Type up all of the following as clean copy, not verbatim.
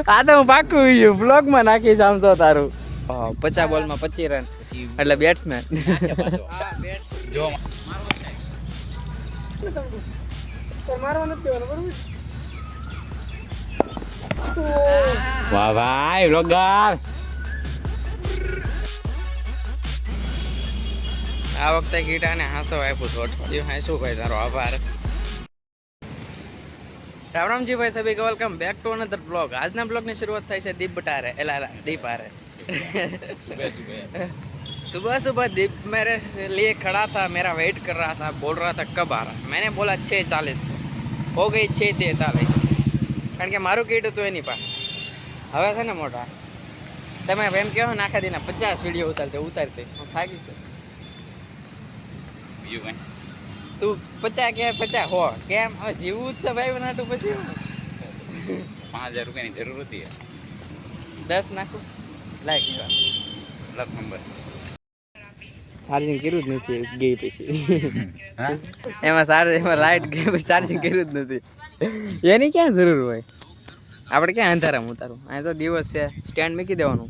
આ તો હું પાકું બ્લોગ માં નાખીશ આમ તો તારું 50 બોલમાં 25 રન એટલે બેટ્સમેન જો વાહ ભાઈ વ્લોગર આ વખતે ગીટાને હાસો આપ્યું હતું અઠવાડિયું હાંસું ભાઈ તારો આભાર રામ રામજી ભાઈ સભી વેલકમ બેક ટू અનધર ब्लॉग આજના બ્લોગની શરૂઆત થાય છે દીપ બટારે એલા દીપ આરે सुबह सुबह दीप मेरे लिए खड़ा था मेरा वेट कर रहा था बोल रहा था कब आ रहा मैंने बोला 6:40 को हो गई 6:43 કારણ કે મારું કીધું હતું એની પાસે હવે છે ને મોટા તમે એમ કહો ને આખા દીના 50 વિડીયો ઉતારી દઈશ હું થાકી છે તું 50 કે 50 હો કેમ હવે જીવવું જ છે ભાઈ બનાટું પછી 5000 રૂપિયાની જરૂર હતી 10 નાખું લાઈક લક નંબર ચાર્જિંગ કર્યું જ નથી ગઈ પછી એમાં લાઈટ ગઈ પછી ચાર્જિંગ કર્યું જ નથી એની ક્યાં જરૂર હોય આપણે ક્યાં અંધારામાં ઉતારું અહીં તો દિવસ છે સ્ટેન્ડ મૂકી દેવાનું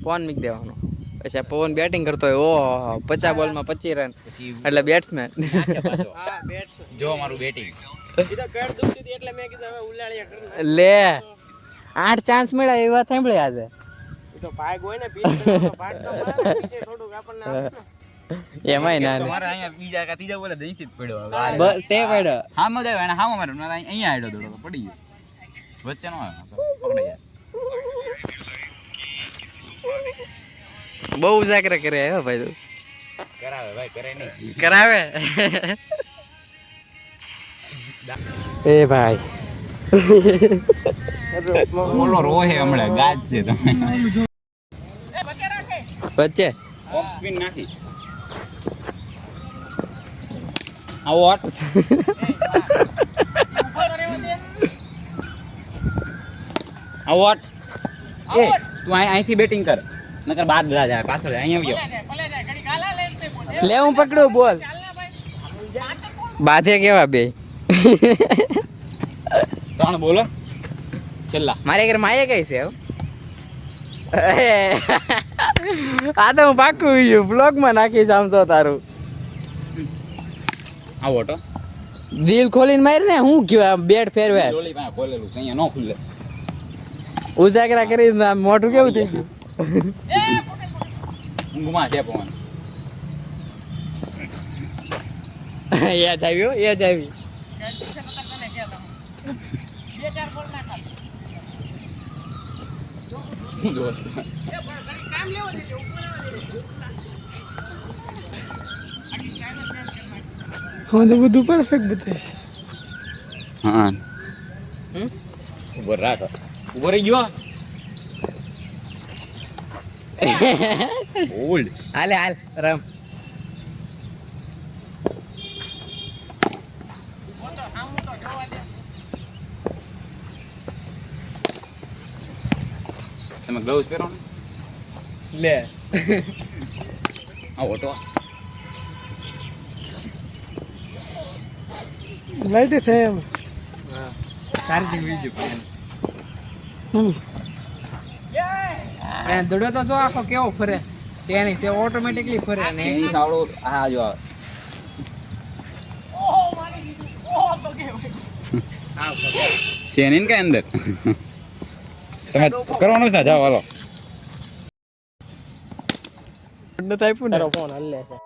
ફોન મૂકી દેવાનો પછી પવન બેટિંગ કરતો હોય ઓહો 50 બોલમાં 25 રન એટલે બેટ્સમેન જો મારું બેટિંગ લે 8 ચાન્સ મળ્યા એ વાત સાંભળી આજે એમાંય ના તમારે અહીંયા બીજા કા ત્રીજા બોલે દઈથી જ પડ્યો બસ તે પડ્યો હા મજા આવે હા મારે અહીંયા આડ્યો દોડો પડી ગયો વચ્ચે નો પકડાઈ જાય બહુ ઉજાગરા કરે હો ભાઈ તું કરાવે ભાઈ કરે નહીં કરાવે એ ભાઈ ઓલો રોહે હમણાં ગાજ છે તમે વચ્ચે ઓફ સ્પિન નાખી આ વોટ આ વોટ એ તું અહીંથી બેટિંગ કર નકર બાદ બધા જાય પાછળ અહીંયા આવ્યો લે હું પકડું બોલ બાધે કેવા બે ત્રણ બોલો છેલ્લા મારે ઘર માએ કઈ છે આ તો હું પાકું બ્લોગ માં નાખીશ આમ તો તારું આ વોટો દિલ ખોલીને માર ને હું ગયો આમ બેટ ફેરવે ડોલી પાસે ખોલેલું અહીંયા નો ખુલે ઉજાગરા કરી મોઢું કેવું થઈ ગયું ઊંઘમાં છે પવન યાદ આવ્યો યાદ આવી દોસ્ત હું તો બધું પરફેક્ટ બતાવીશ હા ઉભો રાખ ઉભો રહી ગયો ઓલ્ડ હાલે હાલ રમ તમે ગ્લવ્સ પહેરો ને લે આ ઓટો લાઈટ છે એમ ચાર્જિંગ વી ગયું પણ દડો તો જો આખો કેવો ફરે તેની છે ઓટોમેટિકલી ફરે ને એની સાવડો આ જો શેન કે અંદર તમે કરવાનું છે જાઓ હાલો નથી આપ્યું ને ફોન હાલ લે છે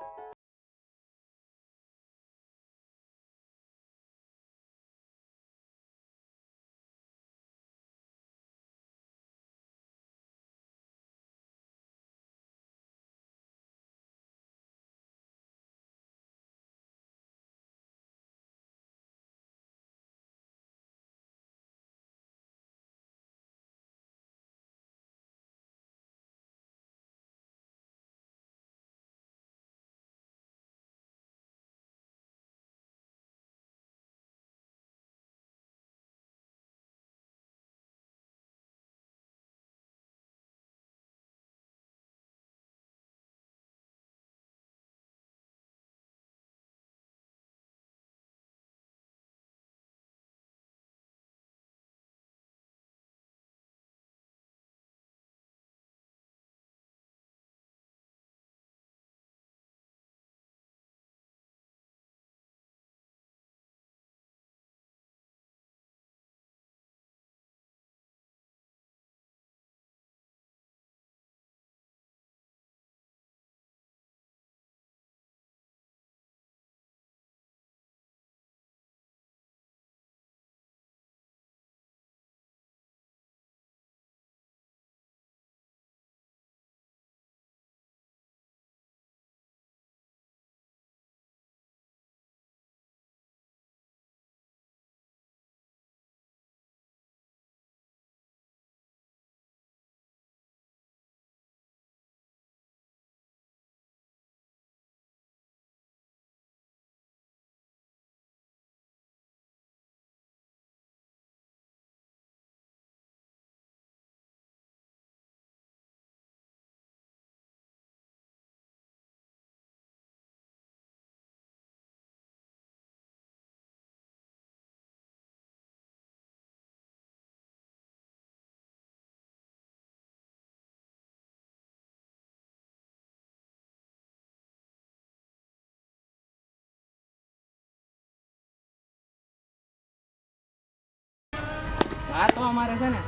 આ તો અમારે છે ને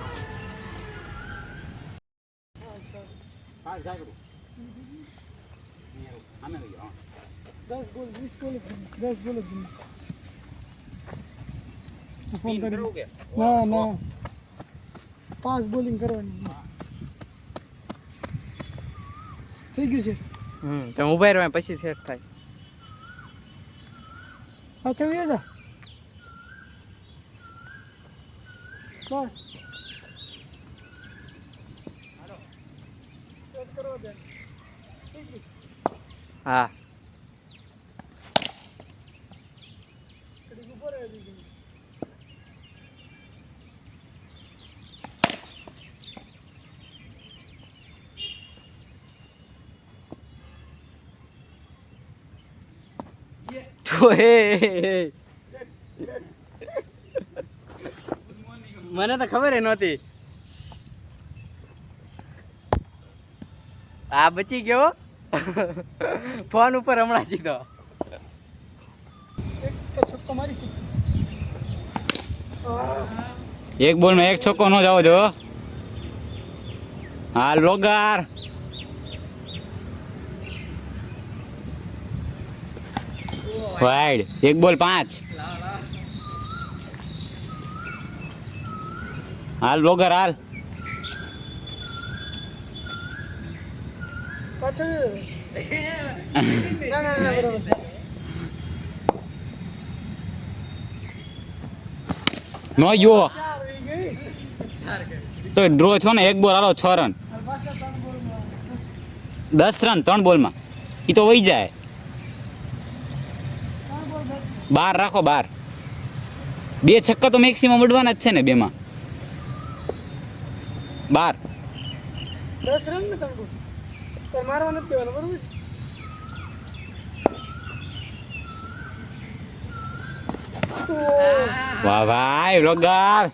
હા જાગરું આમે આવી ગયો 10 બોલ 20 બોલ 10 બોલ ફોન કરી કરું કે ના ના 5 બોલિંગ કરવાની થઈ ગયું છે તમે ઉભા રહ્યો પછી સેટ થાય પાછા વ્યા જા બસ સેટ કરો દે થઈ ગયું હા કડી ઉપર આવી ગઈ તો હે મને તો ખબર એ નહોતી આ બચી ગયો ફોન ઉપર હમણાં સીધો એક તો છક્કો મારી છે એક બોલમાં એક છક્કો ન જાવો જો હા લોગાર વાઈડ એક બોલ 5 હાલ લોગર હાલ પાછળ ના ના ના બરાબર છે નો યો 4 આવી ગઈ તો ડ્રો છો ને એક બોલ હાલો 6 રન અને પાછા 3 બોલમાં 10 રન 3 બોલમાં એ તો વહી જાય 3 બોલ 10 12 રાખો 12 2 છક્કા તો મેક્સિમમ ઉડવાના જ છે ને બેમાં 12 10 રન ને 3 બોલ તો મારવા નથી દેવાનું બરોબર વાહ ભાઈ લોગર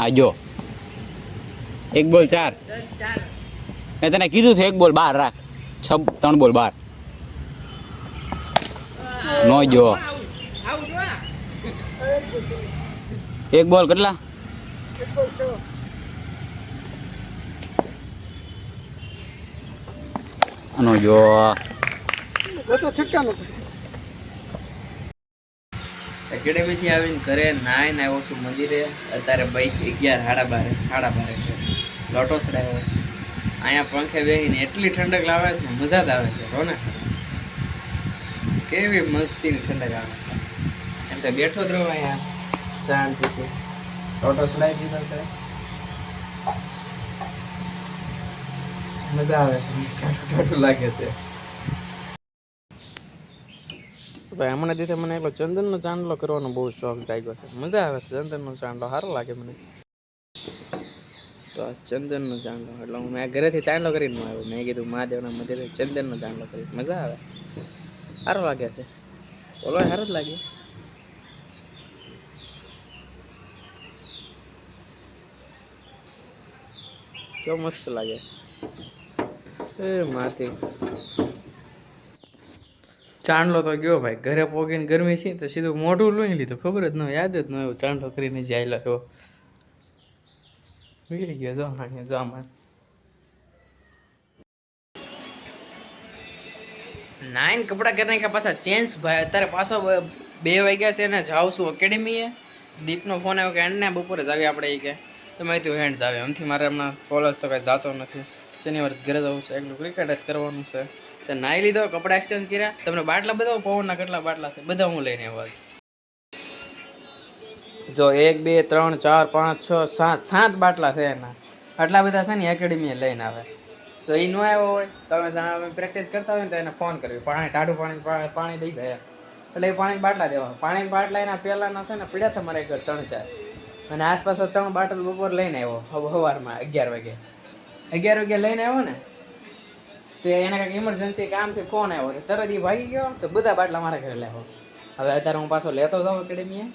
આજો એક બોલ 4 મેં તને કીધું છે એક બોલ 12 રાખ 3 બોલ 12 નો જો એક બોલ કેટલા એક બોલ 6 નો જો તો છક્કા નો એકેડેમીથી આવીને ઘરે નાઈને આવ્યો છું મંદિરે અત્યારે બાઈક 11 સાડા બારે છે લોટો ચડાવ્યો અહીંયા પંખે બેસીને એટલી ઠંડક લાવે છે ને મજા જ આવે છે હો ને કેવી મસ્તીની ઠંડક આવે છે એમ તો બેઠો જ રહો અહીંયા શાંતિથી લોટો ચડાવી દીધો છે મજા આવે છે ઠાઠું લાગે છે ભાઈ હમણાં દીધે મને એટલો ચંદનનો ચાંદલો કરવાનો બહુ શોખ જાગ્યો છે મજા આવે છે ચંદનનો ચાંદલો સારો લાગે મને તો આ ચંદનનો ચાંદલો એટલે હું મેં ઘરેથી ચાંદલો કરીને આવ્યો મેં કીધું મહાદેવના મંદિરે ચંદનનો ચાંદલો કરી મજા આવે સારો લાગે છે બોલો સારો જ લાગે કેવો મસ્ત લાગે એ માથી ચાંદલો તો ગયો ભાઈ ઘરે પોગીને ગરમી છે તો સીધું મોઢું લઈ લીધું ખબર જ ન યાદ જ ન આવ્યું ચાંદલો કરીને જાય એવો વીડી ગયો જો જો આમાં નાઈન કપડાં કરી નાખ્યા પાછા ચેન્જ ભાઈ અત્યારે પાછો 2 વાગ્યા છે ને જાઉં છું એકેડેમીએ દીપનો ફોન આવ્યો કે હેન્ડ ને બપોરે જ આવી આપણે એ કે તમે તું હેન્ડ આવે એમથી મારે હમણાં કોલેજ તો કાંઈ જતો નથી શનિવાર ઘરે જવું છે એકલું ક્રિકેટ જ કરવાનું છે તો નાહી લીધો કપડાં એક્સચેન્જ કર્યા તમને બાટલા બધા પવનના કેટલા બાટલા છે બધા હું લઈને આવ્યો જો 1 2 3 4 5 6 7 બાટલા છે એના આટલા બધા છે ને એકેડેમીએ લઈને આવે તો એ ન આવ્યો હોય તમે પ્રેક્ટિસ કરતા હોય ને તો એને ફોન કરવી પાણી ટાઢું પાણી દઈ જાય એટલે એ પાણી બાટલા દેવા પાણી બાટલા એના પહેલાંના છે ને પીડ્યા હતા મારે 3 4 અને આસપાસ 3 બાટલ બપોર લઈને આવ્યો સવારમાં 11 વાગે લઈને આવ્યો ને તો એને કાંઈક ઇમરજન્સી કામથી ફોન આવ્યો તરત એ ભાગી ગયો તો બધા બાટલા મારા ઘરે લાવ્યો હવે અત્યારે હું પાછો લેતો જાઉં એકેડેમીએ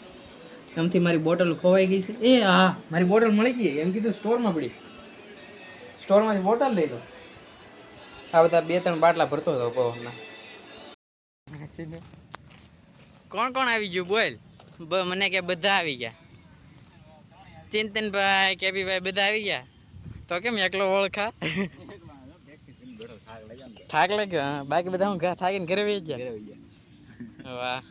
એમથી મારી બોટલ ખોવાઈ ગઈ છે એ હા મારી બોટલ મળી ગઈ એમ કીધું સ્ટોરમાં પડી સ્ટોરમાંથી બોટલ લઈ લો આ બધા 2 3 બાટલા ભરતો જાઉં પવનના માસીને કોણ કોણ આવી ગયું બોલ મને કે બધા આવી ગયા ચિંતનભાઈ કેબીભાઈ બધા આવી ગયા તો કેમ એકલો ઓળખા થાક લાગ્યો હા બાકી બધા હું થાકીને ઘરે વહી ગયા વાહ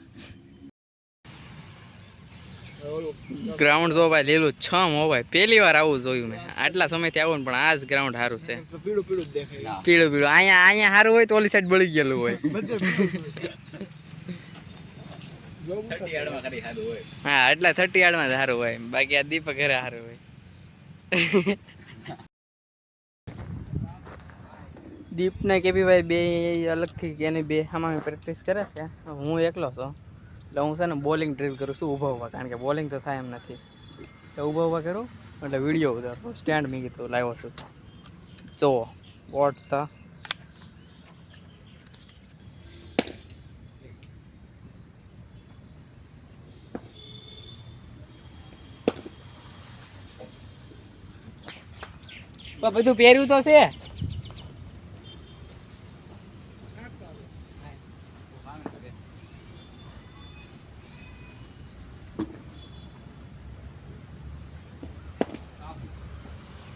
ગ્રાઉન્ડ જો ભાઈ લીલું છમ હો ભાઈ પહેલી વાર આવું જોયું મેં આટલા સમયથી આવું ને પણ આ જ ગ્રાઉન્ડ સારું છે પીળું પીળું જ દેખાય પીળું પીળું અહીંયા સારું હોય તો ઓલી સાઈડ બળી ગયેલું હોય હા એટલા 30 યાર્ડમાં જ સારું હોય બાકી આ દીપક ઘરે સારું હોય દીપ ને કેબીભાઈ બે અલગથી એની બે આમાં પ્રેક્ટિસ કરે છે હું એકલો છું એટલે હું છે ને બોલિંગ ડ્રીલ કરું છું ઊભા કારણ કે બોલિંગ તો થાય એમ નથી એટલે ઊભા કરું એટલે વિડીયો ઉતારો સ્ટેન્ડ મેં કીધું લાવ્યો છું જુઓ વોટ તો બધું પહેર્યું તો છે